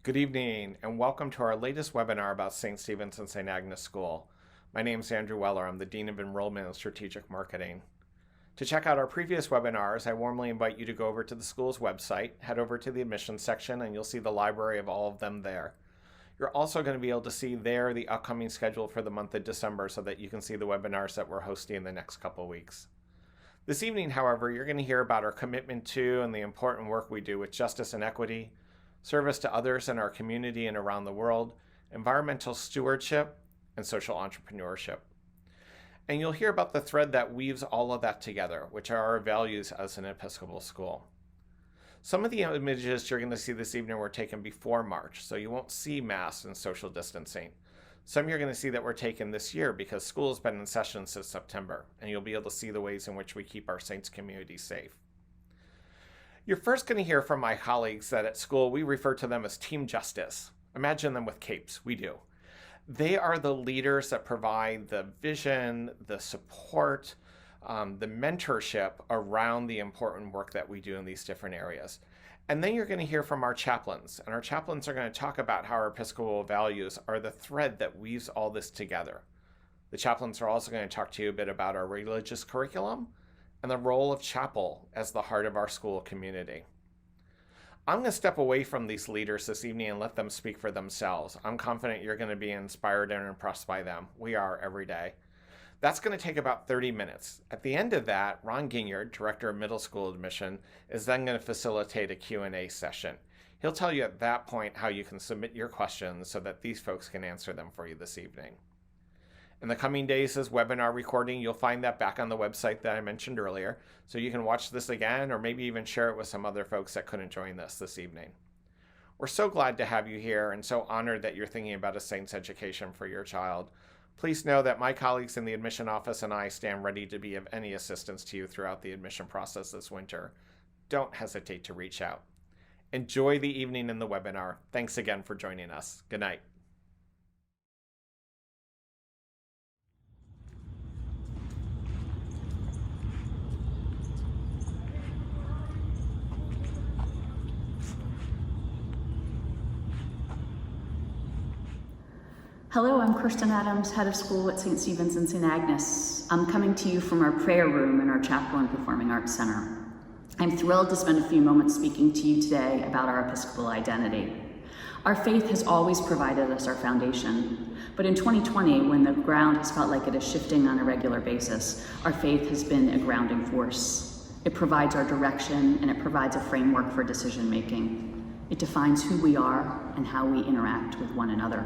Good evening, and welcome to our latest webinar about St. Stephen's and St. Agnes School. My name is Andrew Weller. I'm the Dean of Enrollment and Strategic Marketing. To check out our previous webinars, I warmly invite you to go over to the school's website, head over to the admissions section, and you'll see the library of all of them there. You're also going to be able to see there the upcoming schedule for the month of December so that you can see the webinars that we're hosting in the next couple of weeks. This evening, however, you're going to hear about our commitment to and the important work we do with justice and equity, service to others in our community and around the world, environmental stewardship, and social entrepreneurship. And you'll hear about the thread that weaves all of that together, which are our values as an Episcopal school. Some of the images you're going to see this evening were taken before March, so you won't see masks and social distancing. Some you're going to see that were taken this year because school has been in session since September, and you'll be able to see the ways in which we keep our Saints community safe. You're first going to hear from my colleagues that at school we refer to them as Team Justice. Imagine them with capes. We do. They are the leaders that provide the vision, the support, the mentorship around the important work that we do in these different areas. And then you're going to hear from our chaplains, and our chaplains are going to talk about how our Episcopal values are the thread that weaves all this together. The chaplains are also going to talk to you a bit about our religious curriculum and the role of chapel as the heart of our school community. I'm going to step away from these leaders this evening and let them speak for themselves. I'm confident you're going to be inspired and impressed by them. We are every day. That's going to take about 30 minutes. At the end of that, Ron Ginyard, Director of Middle School Admission, is then going to facilitate a Q&A session. He'll tell you at that point how you can submit your questions so that these folks can answer them for you this evening. In the coming days, this webinar recording, you'll find that back on the website that I mentioned earlier, so you can watch this again or maybe even share it with some other folks that couldn't join us this evening. We're so glad to have you here and so honored that you're thinking about a Saints education for your child. Please know that my colleagues in the admission office and I stand ready to be of any assistance to you throughout the admission process this winter. Don't hesitate to reach out. Enjoy the evening in the webinar. Thanks again for joining us. Good night. Hello, I'm Kristin Adams, head of school at St. Stephen's and St. Agnes. I'm coming to you from our prayer room in our Chapel and Performing Arts Center. I'm thrilled to spend a few moments speaking to you today about our Episcopal identity. Our faith has always provided us our foundation, but in 2020, when the ground has felt like it is shifting on a regular basis, our faith has been a grounding force. It provides our direction and it provides a framework for decision making. It defines who we are and how we interact with one another.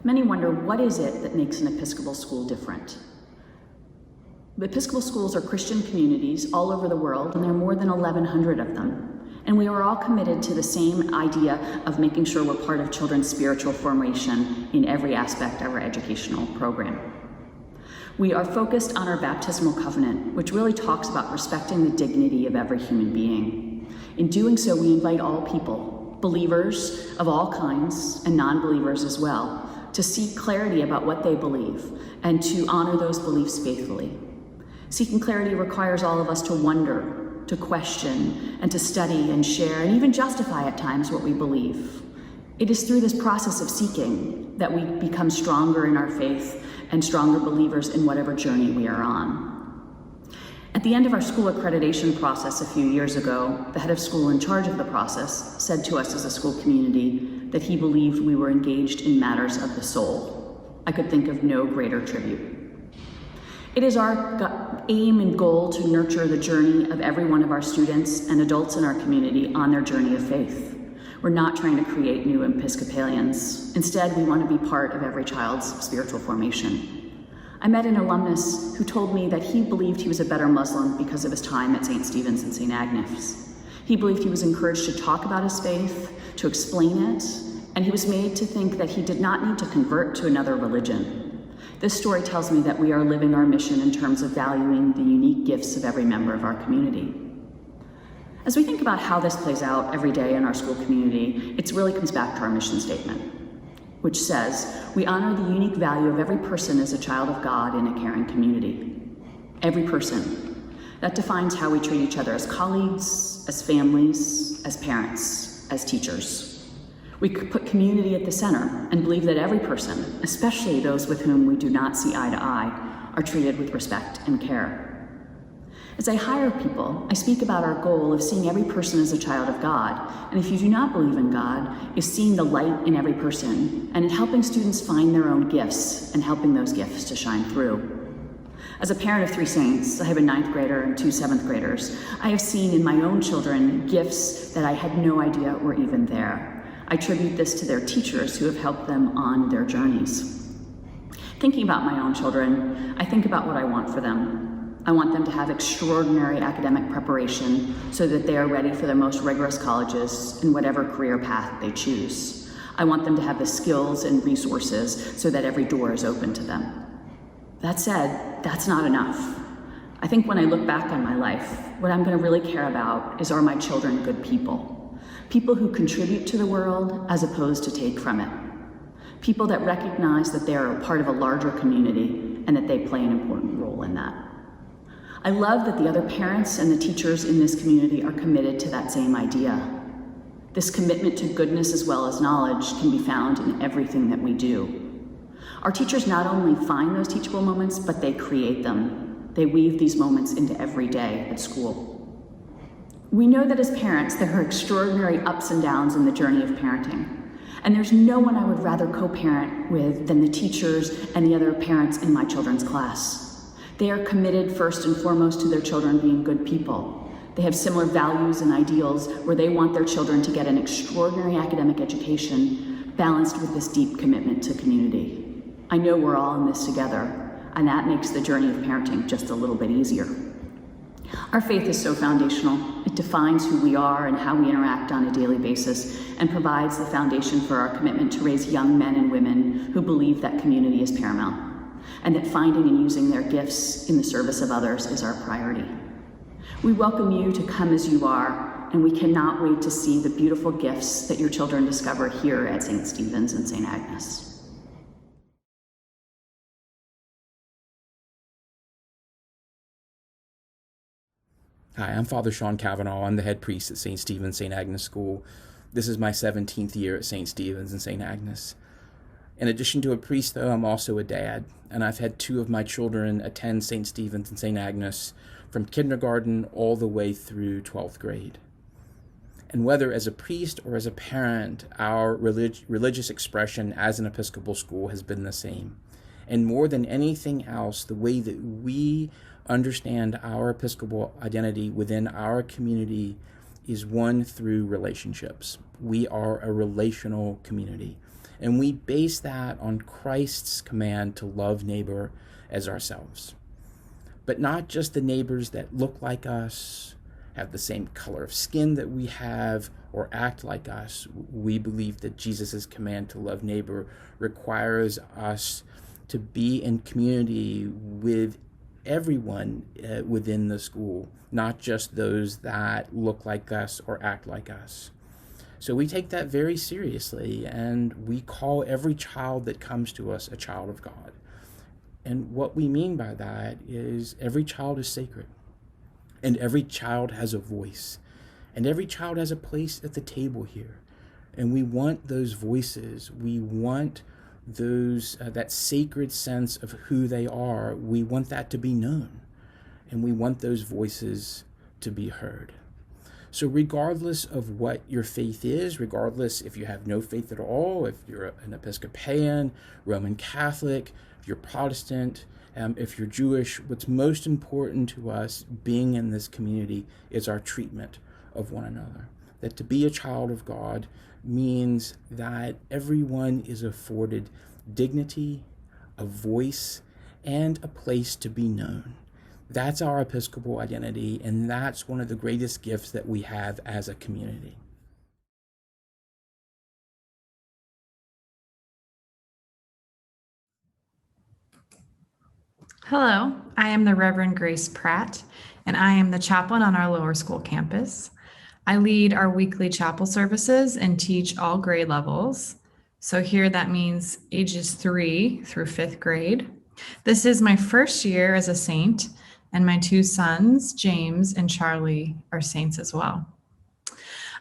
Many wonder, what is it that makes an Episcopal school different? Episcopal schools are Christian communities all over the world, and there are more than 1,100 of them. And we are all committed to the same idea of making sure we're part of children's spiritual formation in every aspect of our educational program. We are focused on our baptismal covenant, which really talks about respecting the dignity of every human being. In doing so, we invite all people, believers of all kinds and non-believers as well, to seek clarity about what they believe and to honor those beliefs faithfully. Seeking clarity requires all of us to wonder, to question, and to study and share and even justify at times what we believe. It is through this process of seeking that we become stronger in our faith and stronger believers in whatever journey we are on. At the end of our school accreditation process a few years ago, the head of school in charge of the process said to us as a school community that he believed we were engaged in matters of the soul. I could think of no greater tribute. It is our aim and goal to nurture the journey of every one of our students and adults in our community on their journey of faith. We're not trying to create new Episcopalians. Instead, we want to be part of every child's spiritual formation. I met an alumnus who told me that he believed he was a better Muslim because of his time at St. Stephen's and St. Agnes. He believed he was encouraged to talk about his faith, to explain it, and he was made to think that he did not need to convert to another religion. This story tells me that we are living our mission in terms of valuing the unique gifts of every member of our community. As we think about how this plays out every day in our school community, it really comes back to our mission statement, which says, we honor the unique value of every person as a child of God in a caring community. Every person. That defines how we treat each other as colleagues, as families, as parents, as teachers. We could put community at the center and believe that every person, especially those with whom we do not see eye to eye, are treated with respect and care. As I hire people, I speak about our goal of seeing every person as a child of God, and if you do not believe in God, is seeing the light in every person, and in helping students find their own gifts and helping those gifts to shine through. As a parent of 3 saints, I have a 9th grader and 2 7th graders. I have seen in my own children gifts that I had no idea were even there. I attribute this to their teachers who have helped them on their journeys. Thinking about my own children, I think about what I want for them. I want them to have extraordinary academic preparation so that they are ready for the most rigorous colleges in whatever career path they choose. I want them to have the skills and resources so that every door is open to them. That said, that's not enough. I think when I look back on my life, what I'm going to really care about is, are my children good people? People who contribute to the world as opposed to take from it. People that recognize that they are a part of a larger community and that they play an important role in that. I love that the other parents and the teachers in this community are committed to that same idea. This commitment to goodness as well as knowledge can be found in everything that we do. Our teachers not only find those teachable moments, but they create them. They weave these moments into every day at school. We know that as parents, there are extraordinary ups and downs in the journey of parenting. And there's no one I would rather co-parent with than the teachers and the other parents in my children's class. They are committed first and foremost to their children being good people. They have similar values and ideals where they want their children to get an extraordinary academic education balanced with this deep commitment to community. I know we're all in this together, and that makes the journey of parenting just a little bit easier. Our faith is so foundational. It defines who we are and how we interact on a daily basis and provides the foundation for our commitment to raise young men and women who believe that community is paramount, and that finding and using their gifts in the service of others is our priority. We welcome you to come as you are, and we cannot wait to see the beautiful gifts that your children discover here at St. Stephen's and St. Agnes. Hi, I'm Father Sean Cavanagh. I'm the head priest at St. Stephen's, St. Agnes School. This is my 17th year at St. Stephen's and St. Agnes. In addition to a priest, though, I'm also a dad, and I've had 2 of my children attend St. Stephen's and St. Agnes from kindergarten all the way through 12th grade. And whether as a priest or as a parent, our religious expression as an Episcopal school has been the same. And more than anything else, the way that we understand our Episcopal identity within our community is one through relationships. We are a relational community, and we base that on Christ's command to love neighbor as ourselves. But not just the neighbors that look like us, have the same color of skin that we have, or act like us. We believe that Jesus' command to love neighbor requires us to be in community with everyone within the school, not just those that look like us or act like us. So we take that very seriously, and we call every child that comes to us a child of God. And what we mean by that is every child is sacred, and every child has a voice, and every child has a place at the table here. And we want those voices. We want those that sacred sense of who they are. We want that to be known, and we want those voices to be heard. So regardless of what your faith is, regardless if you have no faith at all, if you're an Episcopalian, Roman Catholic, if you're Protestant, if you're Jewish, what's most important to us being in this community is our treatment of one another. That to be a child of God means that everyone is afforded dignity, a voice, and a place to be known. That's our Episcopal identity, and that's one of the greatest gifts that we have as a community. Hello, I am the Reverend Grace Pratt, and I am the chaplain on our lower school campus. I lead our weekly chapel services and teach all grade levels. So here that means ages 3 through 5th grade. This is my first year as a saint, and my 2 sons, James and Charlie, are saints as well.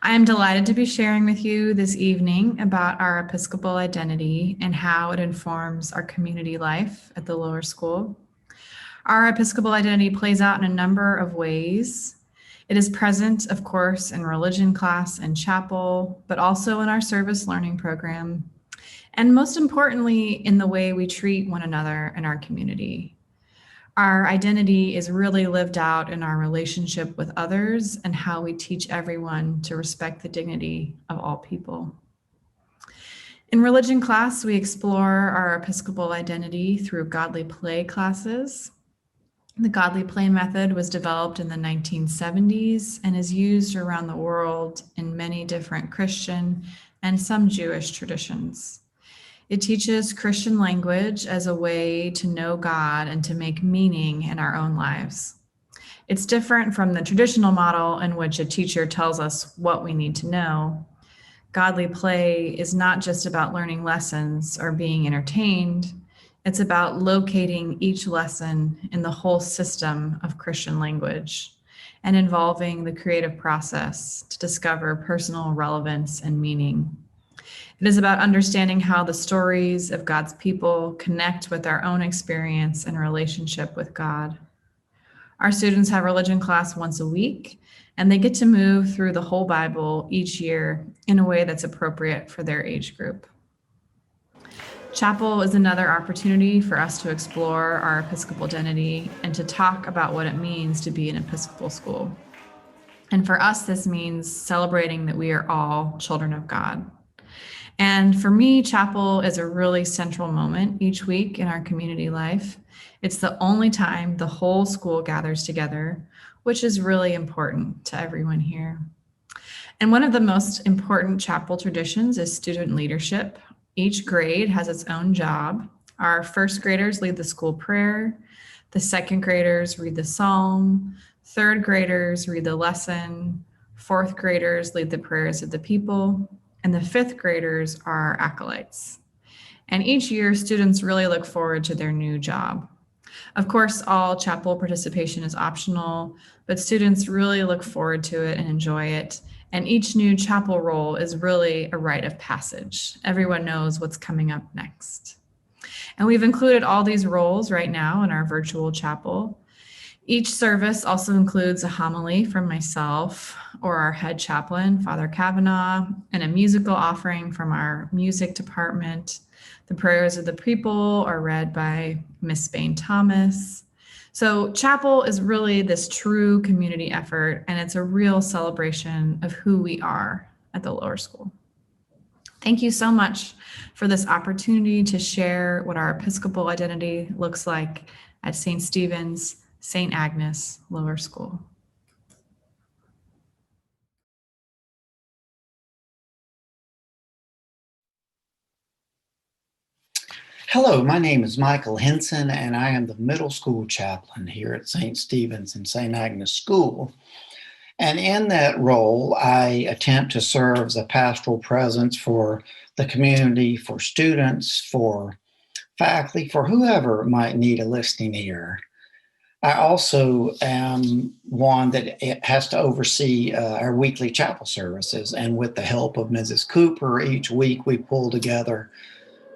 I am delighted to be sharing with you this evening about our Episcopal identity and how it informs our community life at the lower school. Our Episcopal identity plays out in a number of ways. It is present, of course, in religion class and chapel, but also in our service learning program, and most importantly, in the way we treat one another in our community. Our identity is really lived out in our relationship with others and how we teach everyone to respect the dignity of all people. In religion class, we explore our Episcopal identity through godly play classes. The godly play method was developed in the 1970s and is used around the world in many different Christian and some Jewish traditions. It teaches Christian language as a way to know God and to make meaning in our own lives. It's different from the traditional model in which a teacher tells us what we need to know. Godly play is not just about learning lessons or being entertained. It's about locating each lesson in the whole system of Christian language and involving the creative process to discover personal relevance and meaning. It is about understanding how the stories of God's people connect with our own experience and relationship with God. Our students have religion class once a week, and they get to move through the whole Bible each year in a way that's appropriate for their age group. Chapel is another opportunity for us to explore our Episcopal identity and to talk about what it means to be an Episcopal school. And for us, this means celebrating that we are all children of God. And for me, chapel is a really central moment each week in our community life. It's the only time the whole school gathers together, which is really important to everyone here. And one of the most important chapel traditions is student leadership. Each grade has its own job. Our first graders lead the school prayer. The second graders read the psalm. Third graders read the lesson. Fourth graders lead the prayers of the people. And the fifth graders are acolytes. And each year, students really look forward to their new job. Of course, all chapel participation is optional, but students really look forward to it and enjoy it. And each new chapel role is really a rite of passage. Everyone knows what's coming up next. And we've included all these roles right now in our virtual chapel. Each service also includes a homily from myself or our head chaplain, Father Cavanagh, and a musical offering from our music department. The prayers of the people are read by Miss Bain Thomas. So chapel is really this true community effort, and it's a real celebration of who we are at the lower school. Thank you so much for this opportunity to share what our Episcopal identity looks like at St. Stephen's, St. Agnes Lower School. Hello, my name is Michael Henson, and I am the middle school chaplain here at St. Stephen's and St. Agnes School. And in that role, I attempt to serve as a pastoral presence for the community, for students, for faculty, for whoever might need a listening ear. I also am one that has to oversee our weekly chapel services. And with the help of Mrs. Cooper, each week we pull together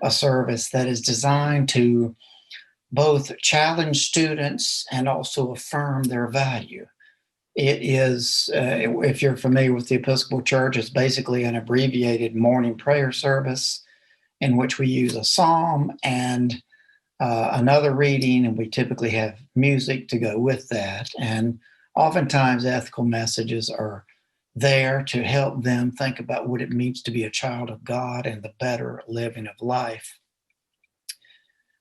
a service that is designed to both challenge students and also affirm their value. It is, if you're familiar with the Episcopal Church, it's basically an abbreviated morning prayer service in which we use a psalm and another reading, and we typically have music to go with that. And oftentimes ethical messages are there to help them think about what it means to be a child of God and the better living of life.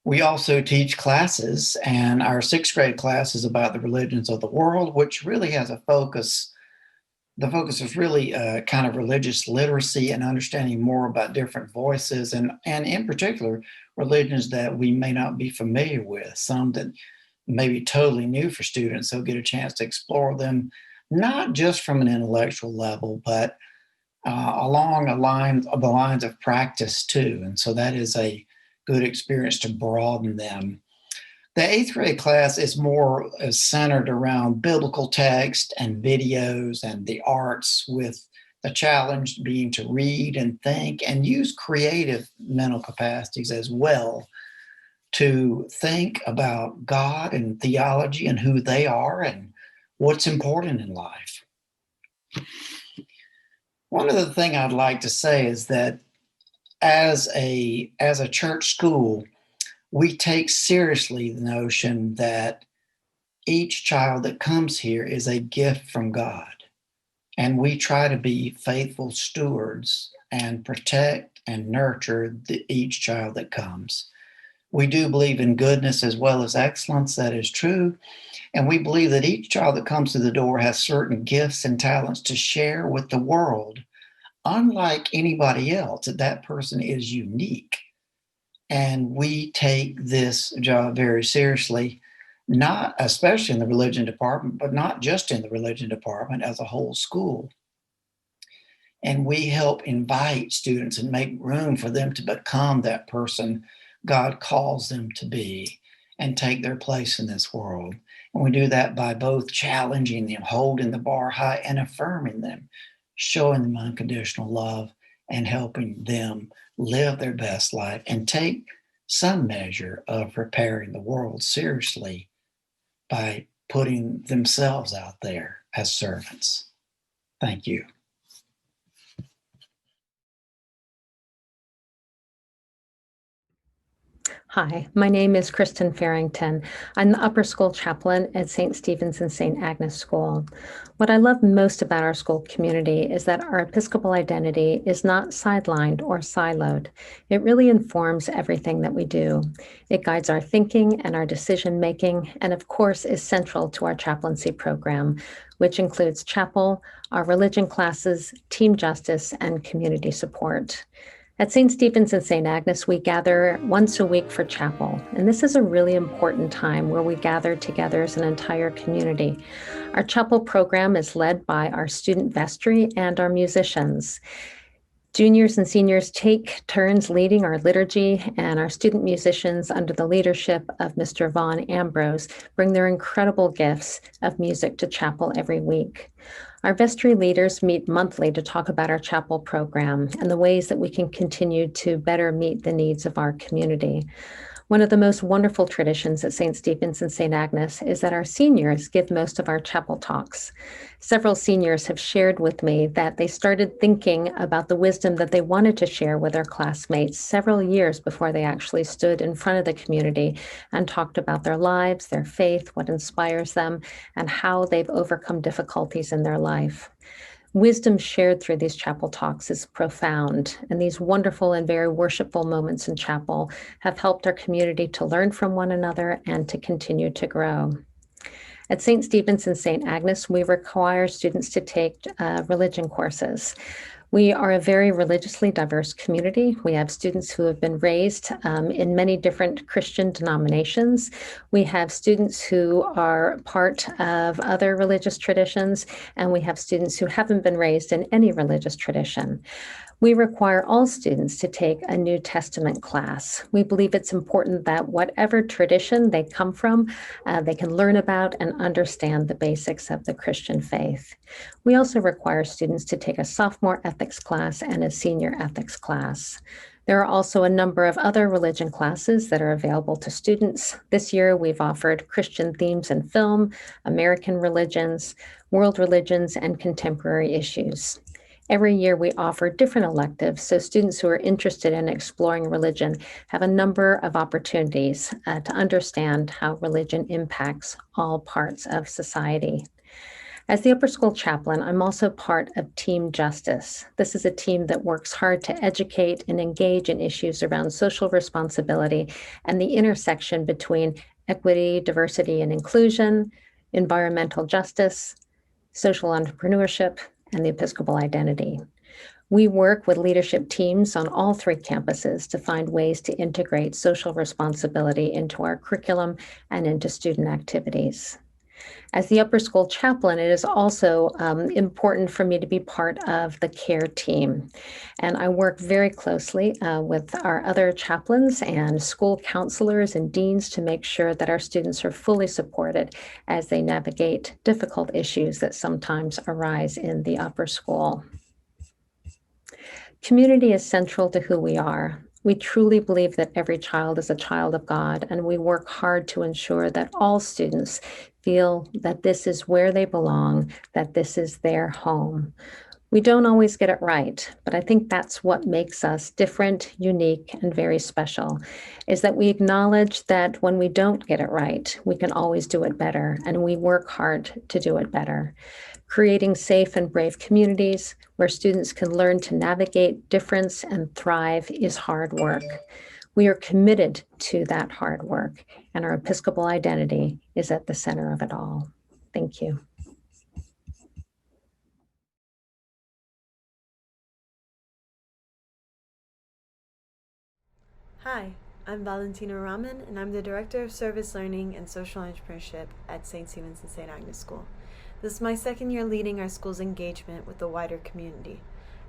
We also teach classes, and our sixth grade class is about the religions of the world, which really has a focus. The focus is really kind of religious literacy and understanding more about different voices and in particular, religions that we may not be familiar with, some that may be totally new for students. So get a chance to explore them, not just from an intellectual level, but along the lines of practice too. And so that is a good experience to broaden them. The eighth grade class is more centered around biblical text and videos and the arts with The challenge being to read and think and use creative mental capacities as well to think about God and theology and who they are and what's important in life. One other thing I'd like to say is that as a church school, we take seriously the notion that each child that comes here is a gift from God. And we try to be faithful stewards and protect and nurture each child that comes. We do believe in goodness as well as excellence. That is true. And we believe that each child that comes through the door has certain gifts and talents to share with the world. Unlike anybody else, that person is unique. And we take this job very seriously, not especially in the religion department, but not just in the religion department, as a whole school. And we help invite students and make room for them to become that person God calls them to be and take their place in this world. And we do that by both challenging them, holding the bar high, and affirming them, showing them unconditional love and helping them live their best life and take some measure of preparing the world seriously by putting themselves out there as servants. Thank you. Hi, my name is Kristin Farrington. I'm the upper school chaplain at St. Stephen's and St. Agnes School. What I love most about our school community is that our Episcopal identity is not sidelined or siloed. It really informs everything that we do. It guides our thinking and our decision making, and of course is central to our chaplaincy program, which includes chapel, our religion classes, team justice, and community support. At St. Stephen's and St. Agnes, we gather once a week for chapel, and this is a really important time where we gather together as an entire community. Our chapel program is led by our student vestry and our musicians. Juniors and seniors take turns leading our liturgy, and our student musicians, under the leadership of Mr. Vaughn Ambrose, bring their incredible gifts of music to chapel every week. Our vestry leaders meet monthly to talk about our chapel program and the ways that we can continue to better meet the needs of our community. One of the most wonderful traditions at St. Stephen's and St. Agnes is that our seniors give most of our chapel talks. Several seniors have shared with me that they started thinking about the wisdom that they wanted to share with their classmates several years before they actually stood in front of the community and talked about their lives, their faith, what inspires them, and how they've overcome difficulties in their life. Wisdom shared through these chapel talks is profound, and these wonderful and very worshipful moments in chapel have helped our community to learn from one another and to continue to grow. At St. Stephen's and St. Agnes, we require students to take religion courses. We are a very religiously diverse community. We have students who have been raised in many different Christian denominations. We have students who are part of other religious traditions, and we have students who haven't been raised in any religious tradition. We require all students to take a New Testament class. We believe it's important that whatever tradition they come from, they can learn about and understand the basics of the Christian faith. We also require students to take a sophomore ethics class and a senior ethics class. There are also a number of other religion classes that are available to students. This year, we've offered Christian themes in film, American religions, world religions, and contemporary issues. Every year we offer different electives, so students who are interested in exploring religion have a number of opportunities to understand how religion impacts all parts of society. As the upper school chaplain, I'm also part of Team Justice. This is a team that works hard to educate and engage in issues around social responsibility and the intersection between equity, diversity, and inclusion, environmental justice, social entrepreneurship, and the Episcopal identity. We work with leadership teams on all three campuses to find ways to integrate social responsibility into our curriculum and into student activities. As the upper school chaplain, it is also important for me to be part of the care team. And I work very closely with our other chaplains and school counselors and deans to make sure that our students are fully supported as they navigate difficult issues that sometimes arise in the upper school. Community is central to who we are. We truly believe that every child is a child of God, and we work hard to ensure that all students feel that this is where they belong, that this is their home. We don't always get it right, but I think that's what makes us different, unique, and very special, is that we acknowledge that when we don't get it right, we can always do it better, and we work hard to do it better. Creating safe and brave communities where students can learn to navigate difference and thrive is hard work. We are committed to that hard work, and our Episcopal identity is at the center of it all. Thank you. Hi, I'm Valentinarahman, and I'm the Director of Service Learning and Social Entrepreneurship at St. Stephen's and St. Agnes School. This is my second year leading our school's engagement with the wider community.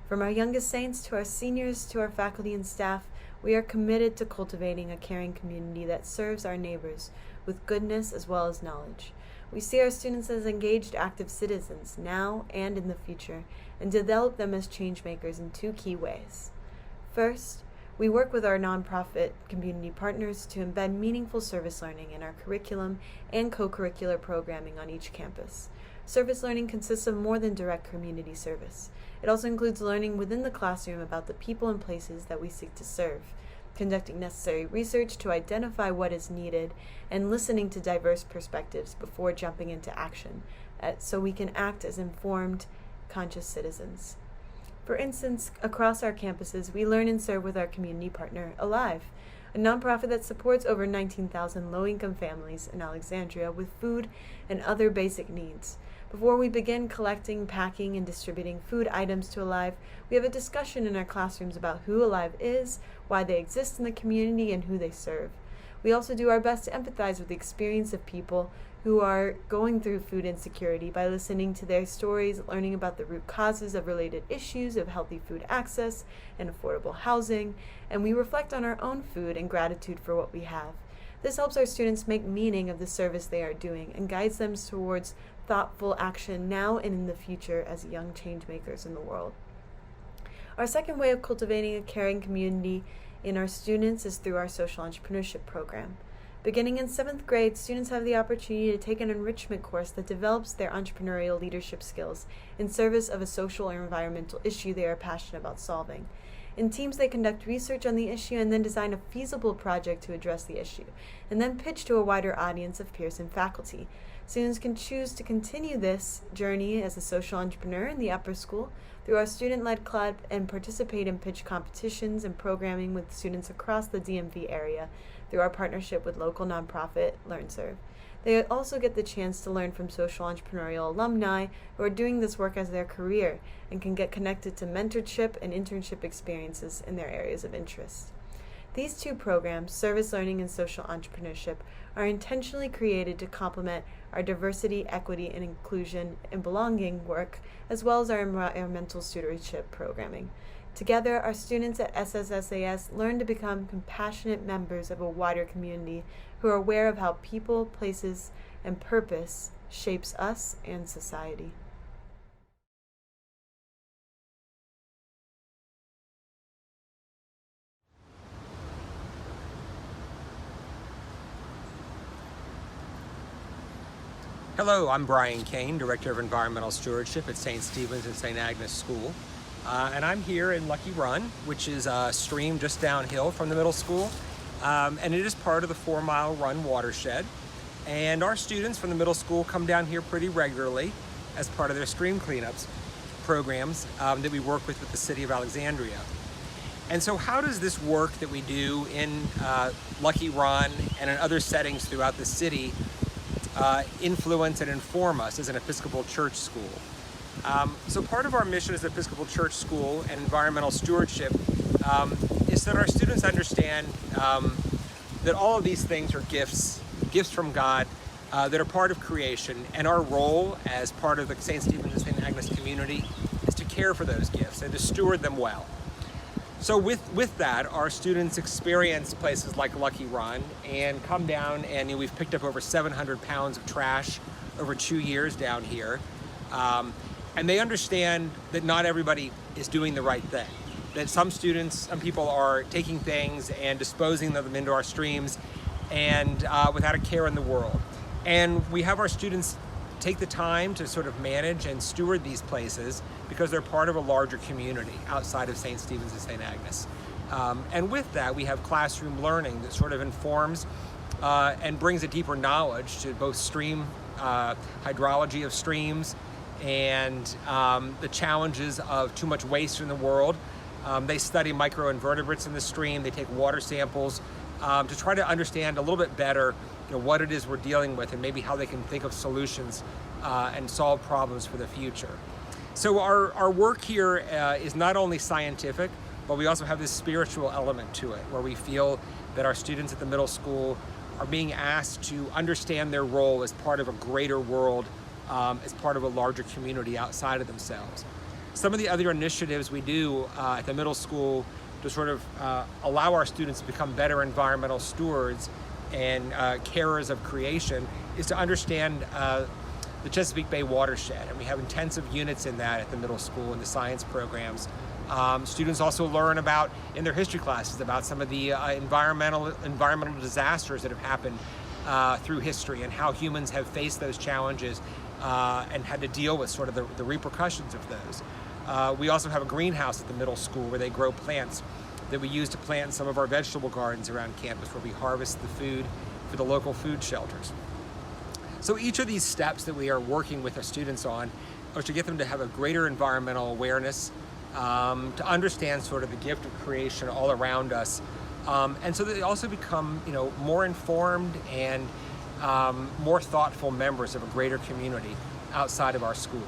From our youngest saints to our seniors to our faculty and staff, we are committed to cultivating a caring community that serves our neighbors with goodness as well as knowledge. We see our students as engaged, active citizens now and in the future, and develop them as change makers in two key ways. First, we work with our nonprofit community partners to embed meaningful service learning in our curriculum and co-curricular programming on each campus. Service learning consists of more than direct community service. It also includes learning within the classroom about the people and places that we seek to serve, conducting necessary research to identify what is needed, and listening to diverse perspectives before jumping into action, so we can act as informed, conscious citizens. For instance, across our campuses, we learn and serve with our community partner, Alive, a nonprofit that supports over 19,000 low-income families in Alexandria with food and other basic needs. Before we begin collecting, packing, and distributing food items to Alive, we have a discussion in our classrooms about who Alive is, why they exist in the community, and who they serve. We also do our best to empathize with the experience of people who are going through food insecurity by listening to their stories, learning about the root causes of related issues of healthy food access and affordable housing, and we reflect on our own food and gratitude for what we have. This helps our students make meaning of the service they are doing and guides them towards thoughtful action now and in the future as young change makers in the world. Our second way of cultivating a caring community in our students is through our social entrepreneurship program. Beginning in 7th grade, students have the opportunity to take an enrichment course that develops their entrepreneurial leadership skills in service of a social or environmental issue they are passionate about solving. In teams, they conduct research on the issue and then design a feasible project to address the issue, and then pitch to a wider audience of peers and faculty. Students can choose to continue this journey as a social entrepreneur in the upper school through our student-led club and participate in pitch competitions and programming with students across the DMV area through our partnership with local nonprofit LearnServe. They also get the chance to learn from social entrepreneurial alumni who are doing this work as their career and can get connected to mentorship and internship experiences in their areas of interest. These two programs, service learning and social entrepreneurship, are intentionally created to complement our diversity, equity, and inclusion and belonging work, as well as our environmental stewardship programming. Together, our students at SSSAS learn to become compassionate members of a wider community who are aware of how people, places, and purpose shapes us and society. Hello, I'm Brian Kane, Director of Environmental Stewardship at St. Stephen's and St. Agnes School. And I'm here in Lucky Run, which is a stream just downhill from the middle school. And it is part of the 4-mile run watershed. And our students from the middle school come down here pretty regularly as part of their stream cleanups programs that we work with the city of Alexandria. And so how does this work that we do in Lucky Run and in other settings throughout the city influence and inform us as an Episcopal church school? So part of our mission as an Episcopal church school and environmental stewardship is that our students understand that all of these things are gifts from God that are part of creation, and our role as part of the St. Stephen's and St. Agnes community is to care for those gifts and to steward them well. So with that, our students experience places like Lucky Run and come down, and we've picked up over 700 pounds of trash over 2 years down here. And they understand that not everybody is doing the right thing. that some people are taking things and disposing of them into our streams and without a care in the world. And we have our students take the time to sort of manage and steward these places because they're part of a larger community outside of St. Stephen's and St. Agnes. And with that, we have classroom learning that sort of informs and brings a deeper knowledge to both stream hydrology of streams and the challenges of too much waste in the world. They study microinvertebrates in the stream. They take water samples to try to understand a little bit better, what it is we're dealing with and maybe how they can think of solutions and solve problems for the future. So our work here is not only scientific, but we also have this spiritual element to it, where we feel that our students at the middle school are being asked to understand their role as part of a greater world, as part of a larger community outside of themselves. Some of the other initiatives we do at the middle school to sort of allow our students to become better environmental stewards and carers of creation is to understand the Chesapeake Bay watershed. And we have intensive units in that at the middle school in the science programs. Students also learn about, in their history classes, about some of the environmental disasters that have happened through history and how humans have faced those challenges and had to deal with sort of the repercussions of those. We also have a greenhouse at the middle school where they grow plants that we use to plant in some of our vegetable gardens around campus, where we harvest the food for the local food shelters. So each of these steps that we are working with our students on are to get them to have a greater environmental awareness, to understand sort of the gift of creation all around us, and so that they also become, more informed and more thoughtful members of a greater community outside of our school.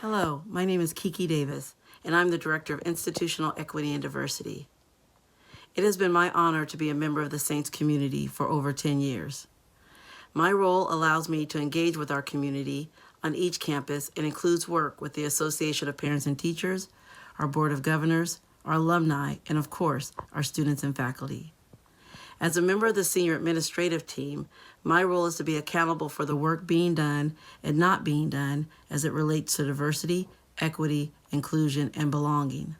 Hello, my name is Kiki Davis, and I'm the Director of Institutional Equity and Diversity. It has been my honor to be a member of the Saints community for over 10 years. My role allows me to engage with our community on each campus and includes work with the Association of Parents and Teachers, our Board of Governors, our alumni, and of course, our students and faculty. As a member of the senior administrative team, my role is to be accountable for the work being done and not being done as it relates to diversity, equity, inclusion, and belonging.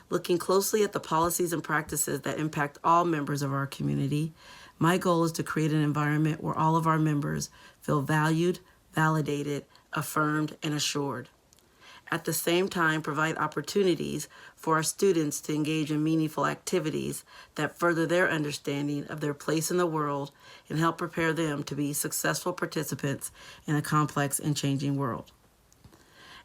Looking closely at the policies and practices that impact all members of our community, my goal is to create an environment where all of our members feel valued, validated, affirmed, and assured. At the same time, provide opportunities for our students to engage in meaningful activities that further their understanding of their place in the world and help prepare them to be successful participants in a complex and changing world.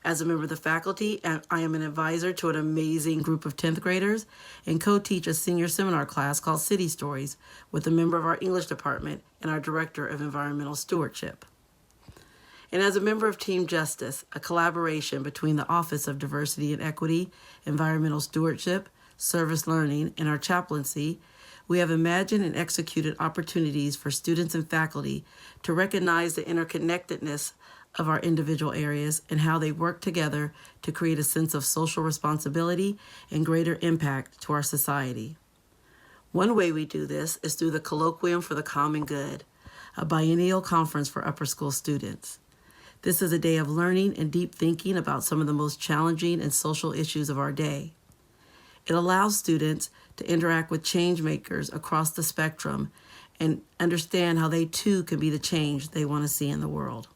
As a member of the faculty, I am an advisor to an amazing group of 10th graders and co-teach a senior seminar class called City Stories with a member of our English department and our Director of Environmental Stewardship. And as a member of Team Justice, a collaboration between the Office of Diversity and Equity, Environmental Stewardship, Service Learning, and our chaplaincy, we have imagined and executed opportunities for students and faculty to recognize the interconnectedness of our individual areas and how they work together to create a sense of social responsibility and greater impact to our society. One way we do this is through the Colloquium for the Common Good, a biennial conference for upper school students. This is a day of learning and deep thinking about some of the most challenging and social issues of our day. It allows students to interact with change makers across the spectrum and understand how they too can be the change they want to see in the world.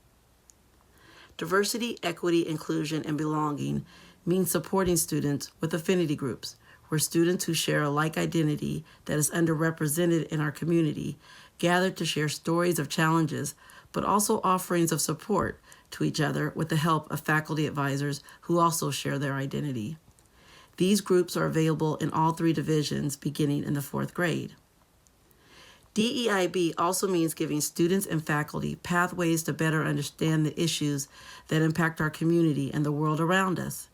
Diversity, equity, inclusion, and belonging means supporting students with affinity groups, where students who share a like identity that is underrepresented in our community gather to share stories of challenges, but also offerings of support to each other with the help of faculty advisors who also share their identity. These groups are available in all 3 divisions beginning in the 4th grade. DEIB also means giving students and faculty pathways to better understand the issues that impact our community and the world around us.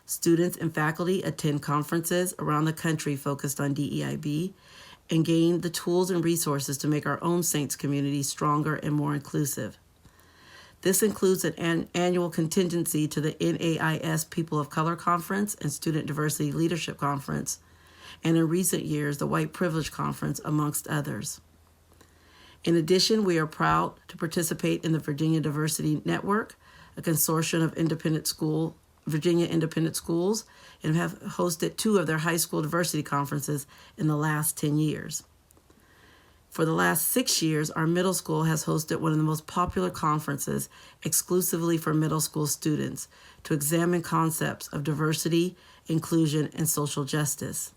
Students and faculty attend conferences around the country focused on DEIB and gain the tools and resources to make our own Saints community stronger and more inclusive. This includes an annual contingency to the NAIS People of Color Conference and Student Diversity Leadership Conference, and in recent years, the White Privilege Conference, amongst others. In addition, we are proud to participate in the Virginia Diversity Network, a consortium of Virginia independent schools, and have hosted 2 of their high school diversity conferences in the last 10 years. For the last 6 years, our middle school has hosted one of the most popular conferences exclusively for middle school students to examine concepts of diversity, inclusion, and social justice.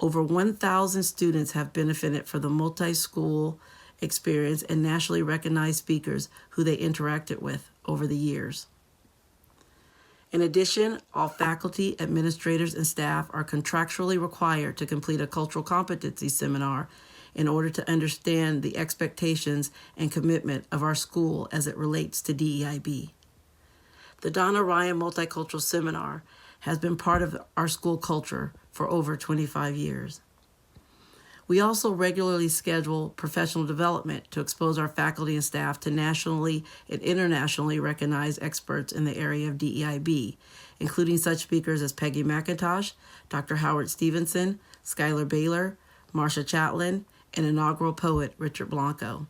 Over 1,000 students have benefited from the multi-school experience and nationally recognized speakers who they interacted with over the years. In addition, all faculty, administrators, and staff are contractually required to complete a cultural competency seminar in order to understand the expectations and commitment of our school as it relates to DEIB. The Donna Ryan Multicultural Seminar has been part of our school culture for over 25 years. We also regularly schedule professional development to expose our faculty and staff to nationally and internationally recognized experts in the area of DEIB, including such speakers as Peggy McIntosh, Dr. Howard Stevenson, Skylar Baylor, Marsha Chatelain, and inaugural poet Richard Blanco.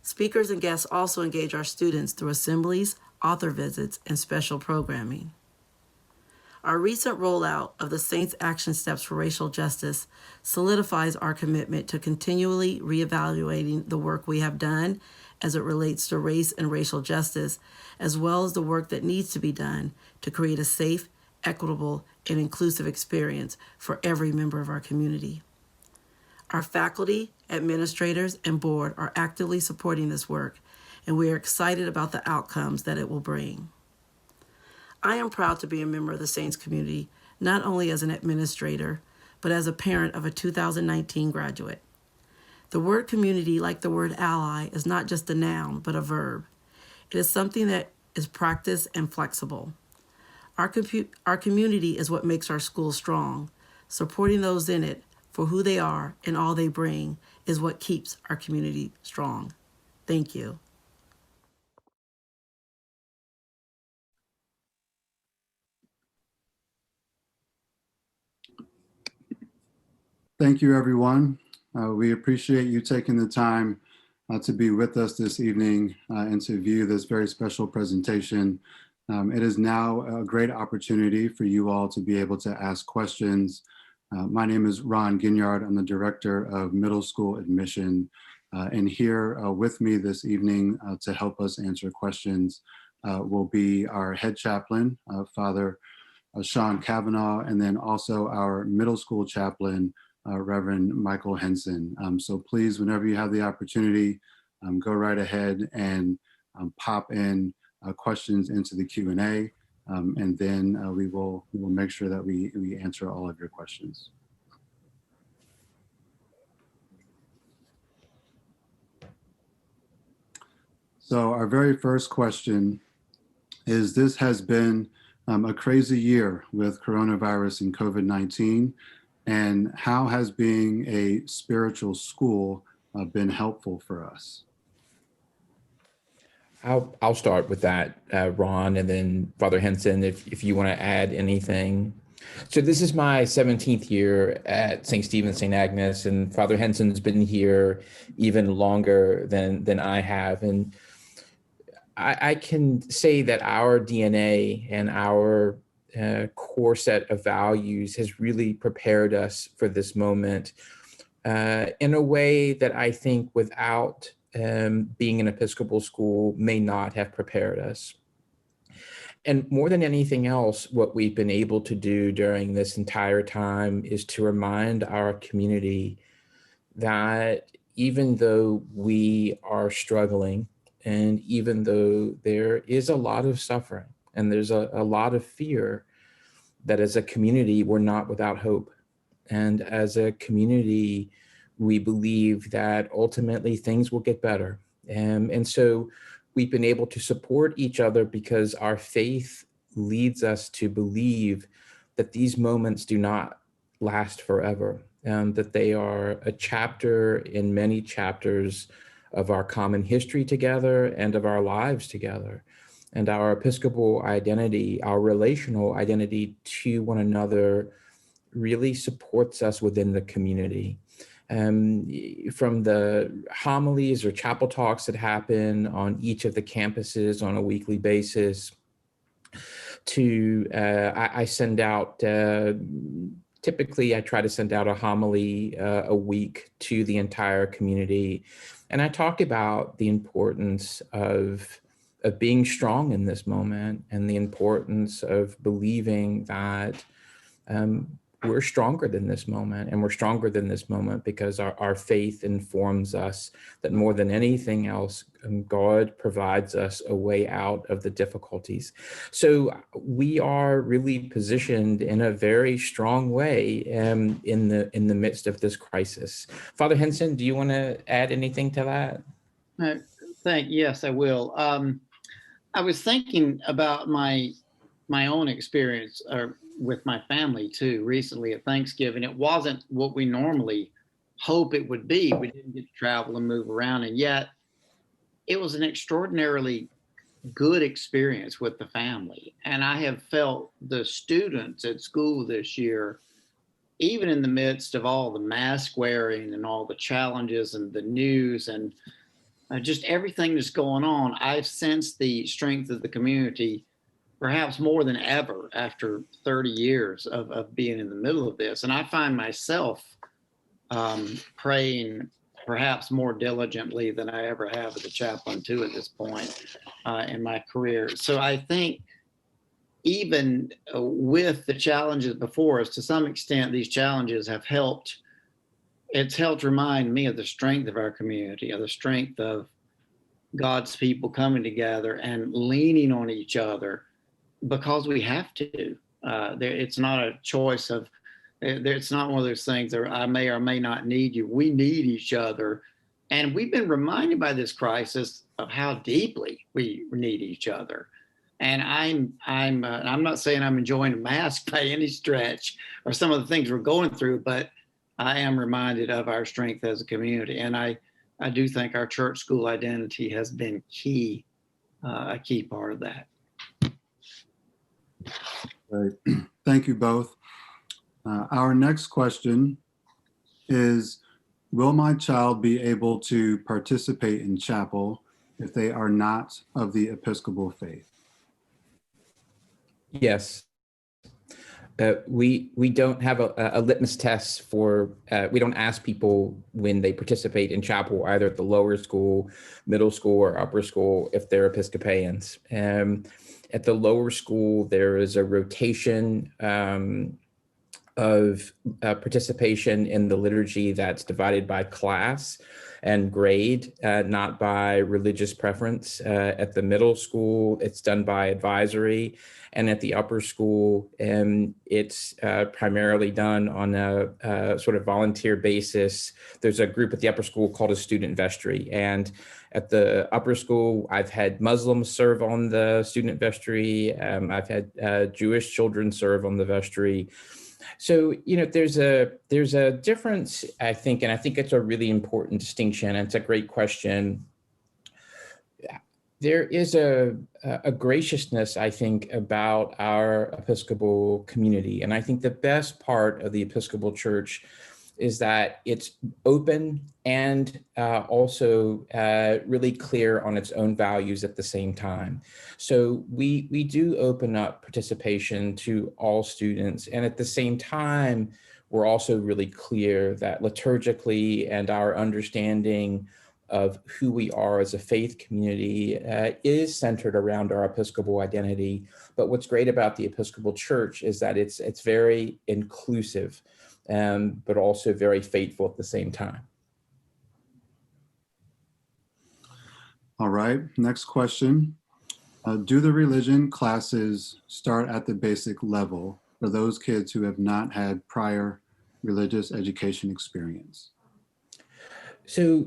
Speakers and guests also engage our students through assemblies, author visits, and special programming. Our recent rollout of the Saints Action Steps for Racial Justice solidifies our commitment to continually reevaluating the work we have done as it relates to race and racial justice, as well as the work that needs to be done to create a safe, equitable, and inclusive experience for every member of our community. Our faculty, administrators, and board are actively supporting this work, and we are excited about the outcomes that it will bring. I am proud to be a member of the Saints community, not only as an administrator, but as a parent of a 2019 graduate. The word community, like the word ally, is not just a noun, but a verb. It is something that is practiced and flexible. Our community is what makes our school strong. Supporting those in it for who they are and all they bring is what keeps our community strong. Thank you. Thank you, everyone. We appreciate you taking the time to be with us this evening and to view this very special presentation. It is now a great opportunity for you all to be able to ask questions. My name is Ron Ginyard. I'm the Director of Middle School Admission. And here with me this evening to help us answer questions will be our head chaplain, Father Sean Cavanagh, and then also our middle school chaplain, Reverend Michael Henson. So please, whenever you have the opportunity, go right ahead and pop in questions into the Q&A, and then we will make sure that we answer all of your questions. So our very first question is, this has been a crazy year with coronavirus and COVID-19. And how has being a spiritual school been helpful for us? I'll start with that, Ron, and then Father Henson, if you want to add anything. So this is my 17th year at St. Stephen's, St. Agnes, and Father Henson's been here even longer than I have. And I can say that our DNA and our core set of values has really prepared us for this moment in a way that I think without being an Episcopal school may not have prepared us. And more than anything else, what we've been able to do during this entire time is to remind our community that even though we are struggling, and even though there is a lot of suffering and there's a lot of fear, that as a community, we're not without hope. And as a community, we believe that ultimately things will get better. And so we've been able to support each other because our faith leads us to believe that these moments do not last forever, that they are a chapter in many chapters of our common history together and of our lives together. And our Episcopal identity, our relational identity to one another, really supports us within the community. from the homilies or chapel talks that happen on each of the campuses on a weekly basis, to I send out, typically I try to send out a homily a week to the entire community. And I talk about the importance of being strong in this moment, and the importance of believing that we're stronger than this moment, and we're stronger than this moment because our faith informs us that more than anything else, God provides us a way out of the difficulties. So we are really positioned in a very strong way in the midst of this crisis. Father Henson, do you want to add anything to that? Yes, I will. I was thinking about my own experience with my family too recently at Thanksgiving. It wasn't what we normally hope it would be. We didn't get to travel and move around, and yet it was an extraordinarily good experience with the family. And I have felt the students at school this year, even in the midst of all the mask wearing and all the challenges and the news and just everything that's going on, I've sensed the strength of the community perhaps more than ever after 30 years of being in the middle of this. And I find myself praying perhaps more diligently than I ever have as a chaplain too at this point in my career. So I think even with the challenges before us, to some extent, these challenges have helped. It's helped remind me of the strength of our community, of the strength of God's people coming together and leaning on each other, because we have to. It's not a choice of, it's not one of those things that I may or may not need you. We need each other. And we've been reminded by this crisis of how deeply we need each other. And I'm not saying I'm enjoying a mask by any stretch or some of the things we're going through, but I am reminded of our strength as a community. And I do think our church school identity has been key, a key part of that. Right. Thank you both. Our next question is, will my child be able to participate in chapel if they are not of the Episcopal faith? Yes. We don't have a litmus test for, we don't ask people when they participate in chapel, either at the lower school, middle school, or upper school, if they're Episcopalians. At the lower school, there is a rotation of participation in the liturgy that's divided by class and grade, not by religious preference. At the middle school, it's done by advisory. And at the upper school, it's primarily done on a sort of volunteer basis. There's a group at the upper school called a student vestry. And at the upper school, I've had Muslims serve on the student vestry. I've had Jewish children serve on the vestry. So, there's a difference, I think, and I think it's a really important distinction. And it's a great question. There is a graciousness, I think, about our Episcopal community. And I think the best part of the Episcopal Church is that it's open and also really clear on its own values at the same time. So we do open up participation to all students. And at the same time, we're also really clear that liturgically and our understanding of who we are as a faith community is centered around our Episcopal identity. But what's great about the Episcopal Church is that it's very inclusive, but also very faithful at the same time. All right, next question. Do the religion classes start at the basic level for those kids who have not had prior religious education experience? So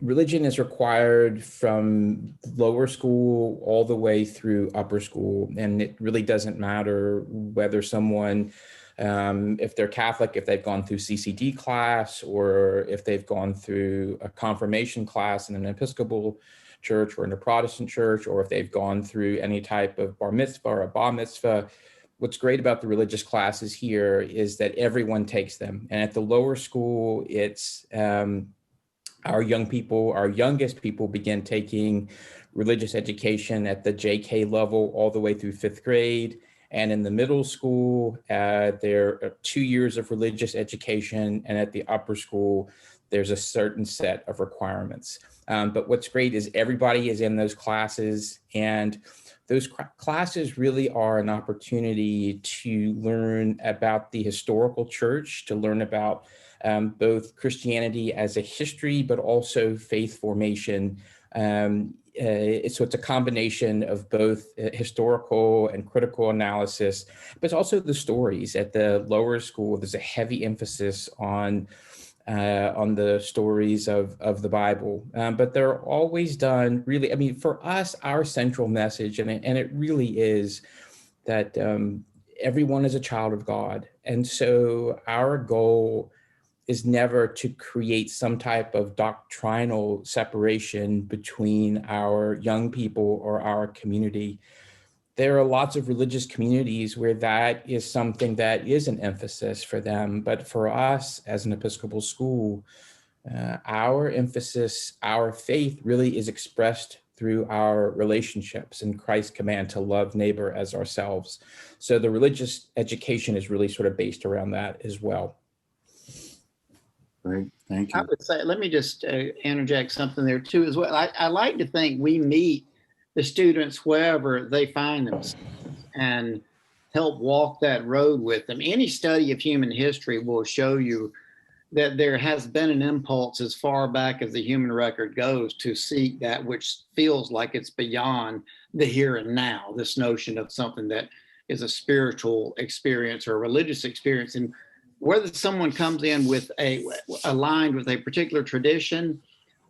religion is required from lower school all the way through upper school. And it really doesn't matter whether someone, if they're Catholic, if they've gone through CCD class, or if they've gone through a confirmation class in an Episcopal church or in a Protestant church, or if they've gone through any type of bar mitzvah or a bar mitzvah. what's great about the religious classes here is that everyone takes them. And at the lower school, it's our youngest people begin taking religious education at the JK level all the way through 5th grade. And in the middle school, there are 2 years of religious education. And at the upper school, there's a certain set of requirements. But what's great is everybody is in those classes, and those classes really are an opportunity to learn about the historical church, to learn about both Christianity as a history, but also faith formation. So it's a combination of both historical and critical analysis, but it's also the stories. At the lower school, there's a heavy emphasis on the stories of the Bible, but they're always done really, I mean, for us, our central message, and it really is that everyone is a child of God. And so our goal is never to create some type of doctrinal separation between our young people or our community. There are lots of religious communities where that is something that is an emphasis for them. But for us as an Episcopal school, our emphasis, our faith really is expressed through our relationships and Christ's command to love neighbor as ourselves. So the religious education is really sort of based around that as well. Great, thank I you. would say, let me just interject something there too as well. I like to think we meet the students wherever they find themselves and help walk that road with them. Any study of human history will show you that there has been an impulse as far back as the human record goes to seek that which feels like it's beyond the here and now, this notion of something that is a spiritual experience or a religious experience. And whether someone comes in with aligned with a particular tradition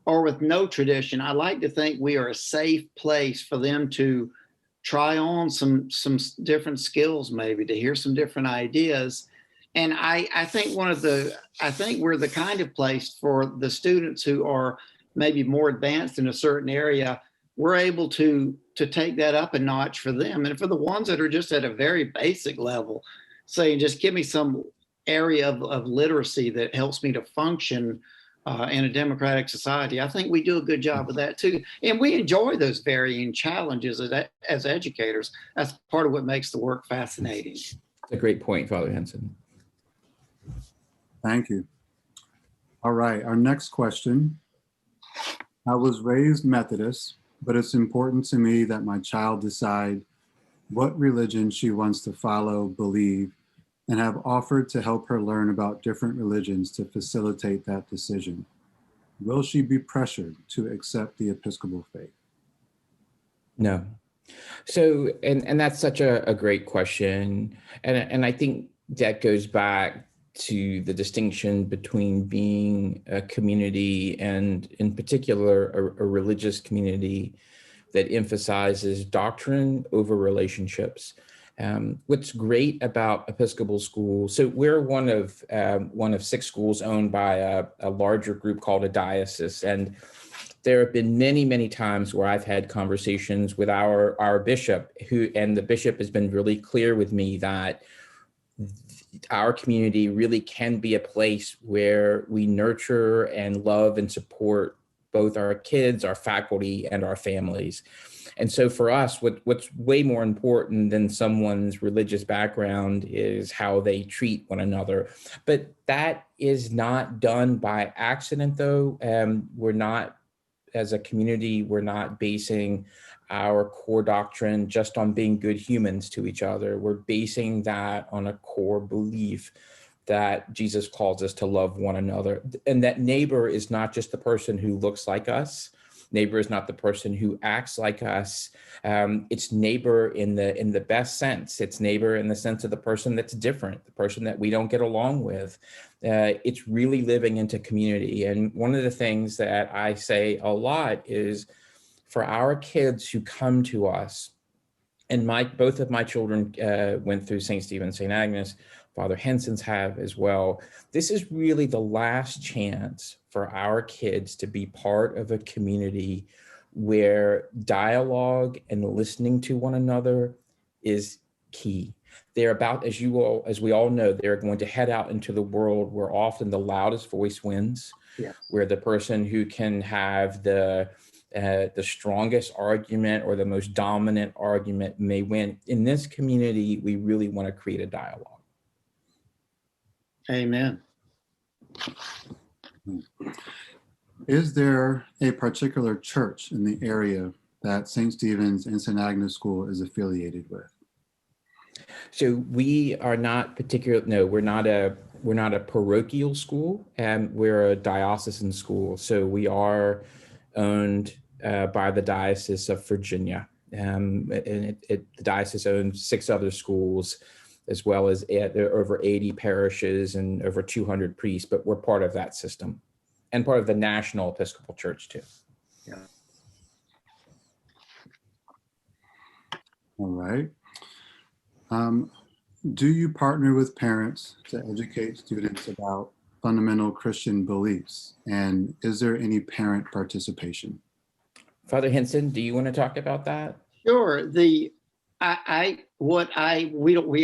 or with no tradition, I like to think we are a safe place for them to try on some different skills, maybe to hear some different ideas. And I think we're the kind of place for the students who are maybe more advanced in a certain area. We're able to take that up a notch for them. And for the ones that are just at a very basic level, saying, just give me some area of literacy that helps me to function in a democratic society. I think we do a good job of that too. And we enjoy those varying challenges as educators. That's part of what makes the work fascinating. That's a great point, Father Henson. Thank you. All right, our next question. I was raised Methodist, but it's important to me that my child decide what religion she wants to follow, believe, and have offered to help her learn about different religions to facilitate that decision. Will she be pressured to accept the Episcopal faith? No. So, and that's such a great question. And I think that goes back to the distinction between being a community and in particular a religious community that emphasizes doctrine over relationships. What's great about Episcopal School, so we're one of 6 schools owned by a larger group called a diocese, and there have been many times where I've had conversations with our bishop, and the bishop has been really clear with me that our community really can be a place where we nurture and love and support both our kids, our faculty, and our families. And so for us, what's way more important than someone's religious background is how they treat one another. But that is not done by accident, though. We're not, as a community, we're not basing our core doctrine just on being good humans to each other. We're basing that on a core belief that Jesus calls us to love one another. And that neighbor is not just the person who looks like us. Neighbor is not the person who acts like us. It's neighbor in the best sense. It's neighbor in the sense of the person that's different, the person that we don't get along with. It's really living into community. And one of the things that I say a lot is for our kids who come to us, and both of my children went through St. Stephen, St. Agnes, Father Henson's have as well. This is really the last chance for our kids to be part of a community where dialogue and listening to one another is key. They're about, as we all know, they're going to head out into the world where often the loudest voice wins, where the person who can have the strongest argument or the most dominant argument may win. In this community, we really want to create a dialogue. Amen. Is there a particular church in the area that St. Stephen's and St. Agnes School is affiliated with? So we are not we're not a parochial school, and we're a diocesan school. So we are owned by the Diocese of Virginia. And the diocese owns 6 other schools, as well as there are over 80 parishes and over 200 priests, but we're part of that system and part of the National Episcopal Church too. Yeah. All right. Do you partner with parents to educate students about fundamental Christian beliefs? And is there any parent participation? Father Henson, do you want to talk about that? Sure. We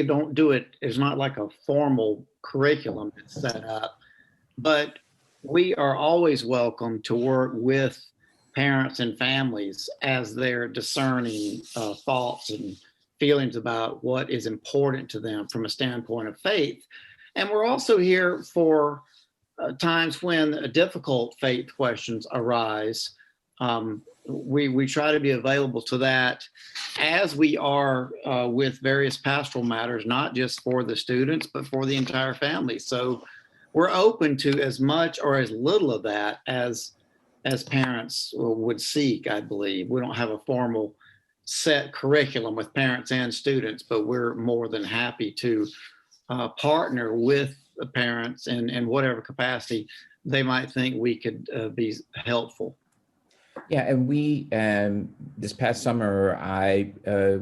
don't do it. It's not like a formal curriculum that's set up, but we are always welcome to work with parents and families as they're discerning thoughts and feelings about what is important to them from a standpoint of faith. And we're also here for times when difficult faith questions arise. We try to be available to that, as we are with various pastoral matters, not just for the students, but for the entire family. So we're open to as much or as little of that as parents would seek, I believe. We don't have a formal set curriculum with parents and students, but we're more than happy to partner with the parents in whatever capacity they might think we could be helpful. Yeah, and we, this past summer, I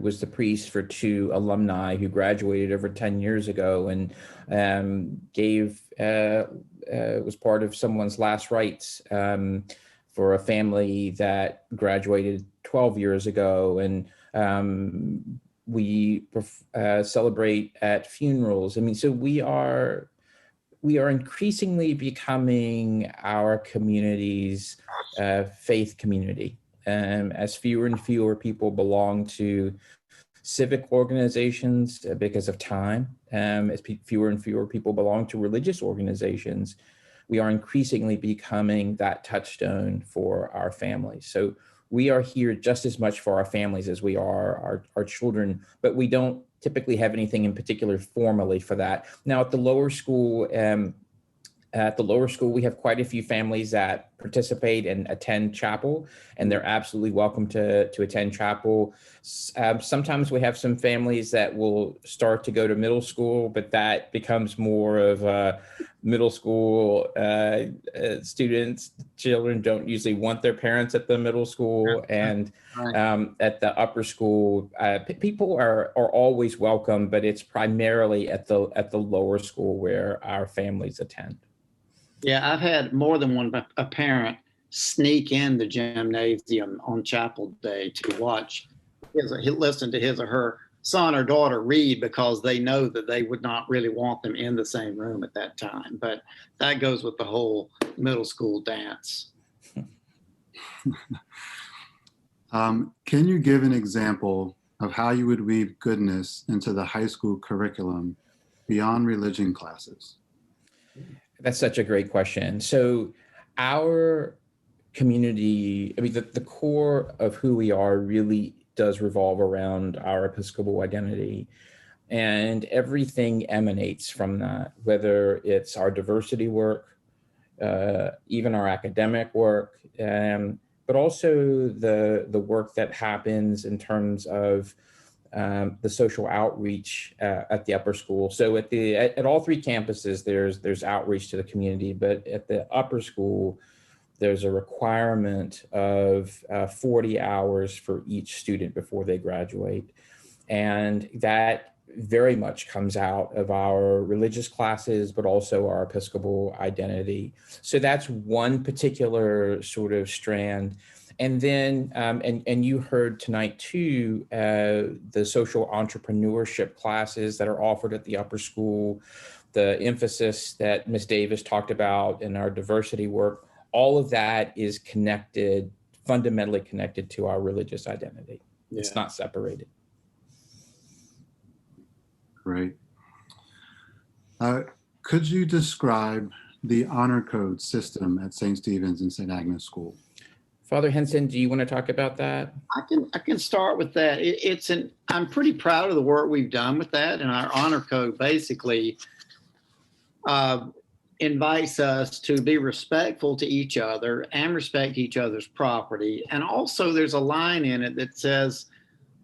was the priest for 2 alumni who graduated over 10 years ago, and was part of someone's last rites for a family that graduated 12 years ago. And we celebrate at funerals. I mean, so we are increasingly becoming our community's faith community. As fewer and fewer people belong to civic organizations because of time, as fewer and fewer people belong to religious organizations, we are increasingly becoming that touchstone for our families. So we are here just as much for our families as we are our children, but we don't typically have anything in particular formally for that. Now at the lower school, we have quite a few families that participate and attend chapel, and they're absolutely welcome to attend chapel. Sometimes we have some families that will start to go to middle school, but that becomes more of a middle school students. Children don't usually want their parents at the middle school, and at the upper school, people are always welcome, but it's primarily at the lower school where our families attend. Yeah, I've had more than a parent sneak in the gymnasium on chapel day to listen to his or her son or daughter read, because they know that they would not really want them in the same room at that time. But that goes with the whole middle school dance. Can you give an example of how you would weave goodness into the high school curriculum beyond religion classes? That's such a great question. So our community, I mean, the core of who we are really does revolve around our Episcopal identity, and everything emanates from that, whether it's our diversity work, even our academic work, but also the work that happens in terms of the social outreach at the upper school. So at all 3 campuses, there's outreach to the community, but at the upper school, there's a requirement of 40 hours for each student before they graduate. And that very much comes out of our religious classes, but also our Episcopal identity. So that's one particular sort of strand. And then, and you heard tonight too, the social entrepreneurship classes that are offered at the upper school, the emphasis that Ms. Davis talked about in our diversity work, all of that is connected, fundamentally connected to our religious identity. Yeah. It's not separated. Great. Could you describe the honor code system at St. Stephen's and St. Agnes School? Father Henson, do you want to talk about that? I can start with that. I'm pretty proud of the work we've done with that, and our honor code basically invites us to be respectful to each other and respect each other's property. And also there's a line in it that says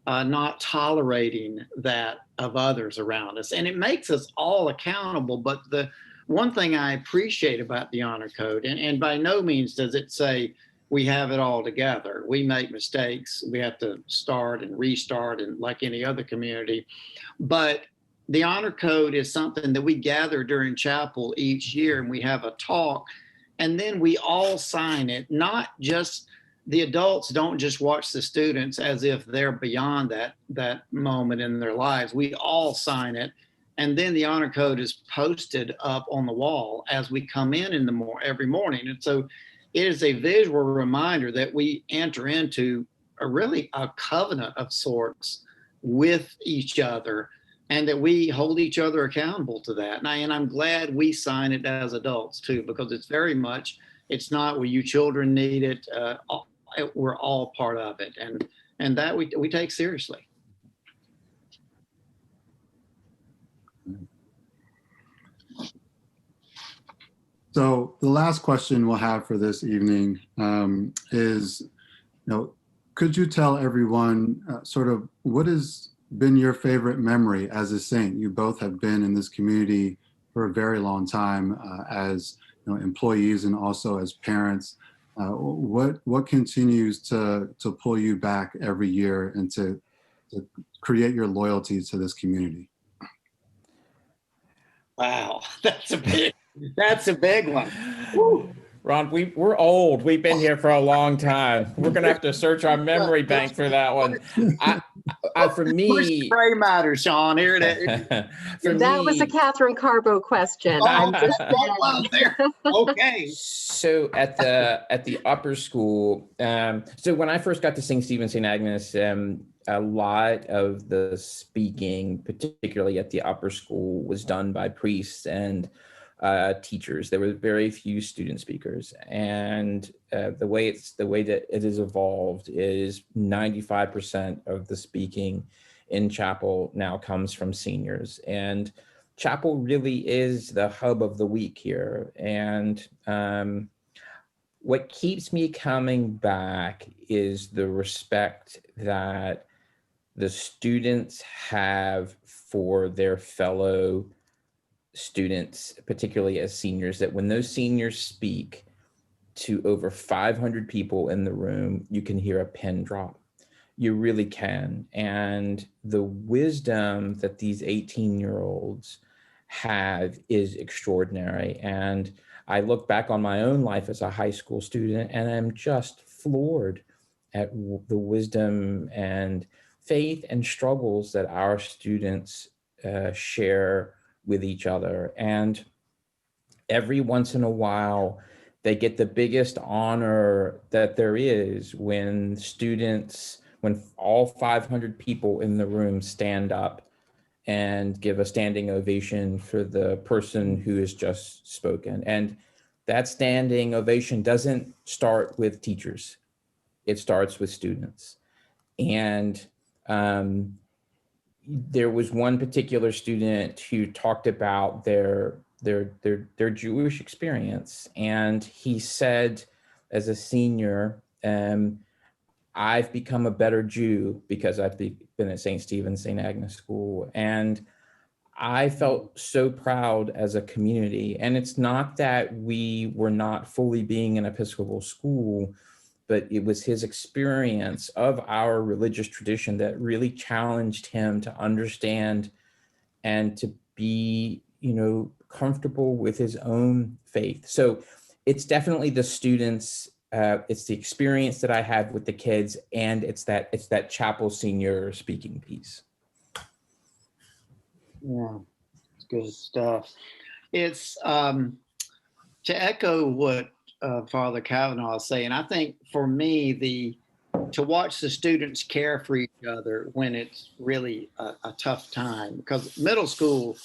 not tolerating that of others around us. And it makes us all accountable. But the one thing I appreciate about the honor code, and by no means does it say we have it all together. We make mistakes. We have to start and restart, and like any other community. But the honor code is something that we gather during chapel each year, and we have a talk, and then we all sign it. Not just the adults don't just watch the students as if they're beyond that moment in their lives. We all sign it, and then the honor code is posted up on the wall as we come in every morning. And so it is a visual reminder that we enter into a covenant of sorts with each other, and that we hold each other accountable to that. And I'm glad we sign it as adults too, because it's not, well, you children need it. We're all part of it, and that we take seriously. So the last question we'll have for this evening is, could you tell everyone sort of what has been your favorite memory as a saint? You both have been in this community for a very long time as employees and also as parents. What continues to pull you back every year and to create your loyalty to this community? Wow, that's a big one. Woo. Ron, we're old. We've been here for a long time. We're gonna have to search our memory bank for that one. For me, spray matter, Sean. Here it is. That was a Catherine Carbo question. Okay. So at the upper school, so when I first got to St. Stephen, St. Agnes, a lot of the speaking, particularly at the upper school, was done by priests and teachers. There were very few student speakers, and the way that it has evolved is 95% of the speaking in chapel now comes from seniors, and chapel really is the hub of the week here. And what keeps me coming back is the respect that the students have for their fellow students, particularly as seniors, that when those seniors speak to over 500 people in the room, you can hear a pin drop. You really can. And the wisdom that these 18-year-olds have is extraordinary. And I look back on my own life as a high school student, and I'm just floored at the wisdom and faith and struggles that our students share with each other. And every once in a while, they get the biggest honor that there is when all 500 people in the room stand up and give a standing ovation for the person who has just spoken. And that standing ovation doesn't start with teachers. It starts with students. And there was one particular student who talked about their Jewish experience, and he said, as a senior, I've become a better Jew because I've been at St. Stephen's, St. Agnes School, and I felt so proud as a community. And it's not that we were not fully being an Episcopal school, but it was his experience of our religious tradition that really challenged him to understand and to be, comfortable with his own faith. So it's definitely the students it's the experience that I have with the kids, and it's that chapel senior speaking piece. Yeah, it's good stuff. It's to echo what Father Cavanagh is saying. I think for me, to watch the students care for each other when it's really a tough time, because middle school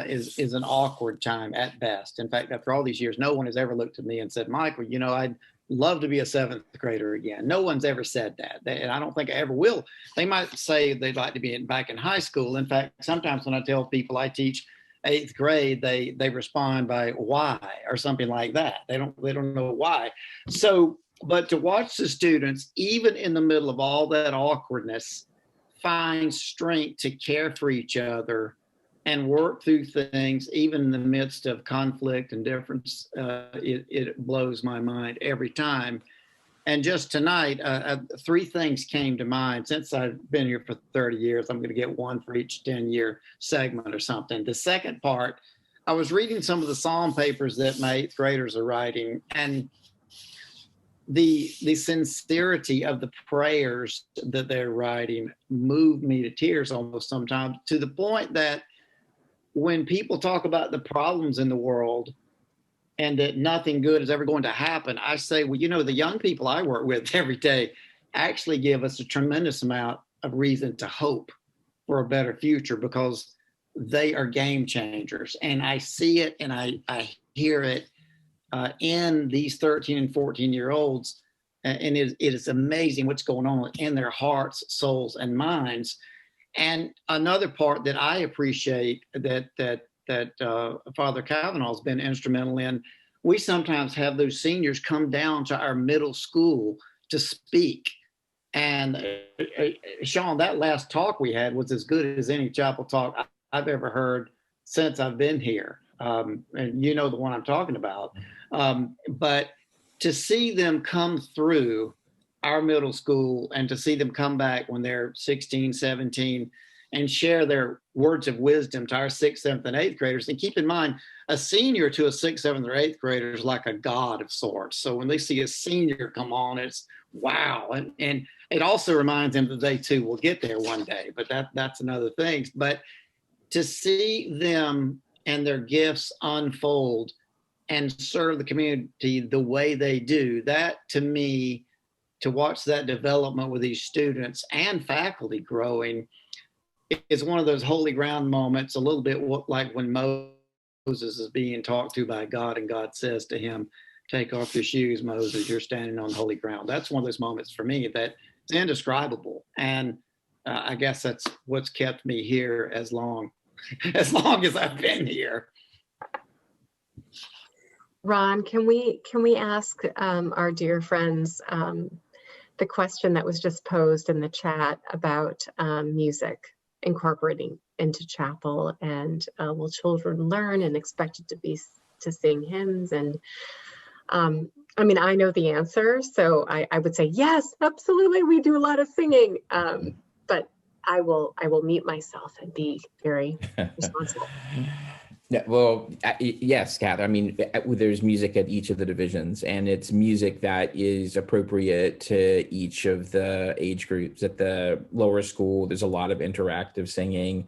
is an awkward time at best. In fact, after all these years, no one has ever looked at me and said, Michael, I'd love to be a seventh grader again. No one's ever said that. And I don't think I ever will. They might say they'd like to be back in high school. In fact, sometimes when I tell people I teach 8th grade, they respond by why or something like that. They don't know why. So, but to watch the students, even in the middle of all that awkwardness, find strength to care for each other and work through things, even in the midst of conflict and difference, it blows my mind every time. And just tonight, 3 things came to mind. Since I've been here for 30 years, I'm going to get one for each 10-year segment or something. The second part, I was reading some of the psalm papers that my 8th graders are writing, and the sincerity of the prayers that they're writing moved me to tears almost sometimes, to the point that when people talk about the problems in the world and that nothing good is ever going to happen, I say, well, the young people I work with every day actually give us a tremendous amount of reason to hope for a better future, because they are game changers. And I see it and I hear it in these 13 and 14-year-olds. And it is amazing what's going on in their hearts, souls, and minds. And another part that I appreciate that Father Cavanagh has been instrumental in, we sometimes have those seniors come down to our middle school to speak. And Sean, that last talk we had was as good as any chapel talk I've ever heard since I've been here. And you know the one I'm talking about. But to see them come through our middle school and to see them come back when they're 16, 17 and share their words of wisdom to our 6th, 7th, and 8th graders. And keep in mind, a senior to a 6th, 7th, or 8th grader is like a god of sorts. So when they see a senior come on, it's wow. And it also reminds them that they too will get there one day, but that's another thing. But to see them and their gifts unfold and serve the community the way they do, that to me, to watch that development with these students and faculty growing is one of those holy ground moments, a little bit like when Moses is being talked to by God and God says to him, take off your shoes, Moses, you're standing on holy ground. That's one of those moments for me that's indescribable. And I guess that's what's kept me here as long as I've been here. Ron, can we ask our dear friends the question that was just posed in the chat about music incorporating into chapel, and will children learn and expected to sing hymns? And I mean, I know the answer, so I would say yes, absolutely, we do a lot of singing, but I will mute myself and be very responsible. Yeah, well, yes, Kath. I mean, there's music at each of the divisions, and it's music that is appropriate to each of the age groups. At the lower school, there's a lot of interactive singing.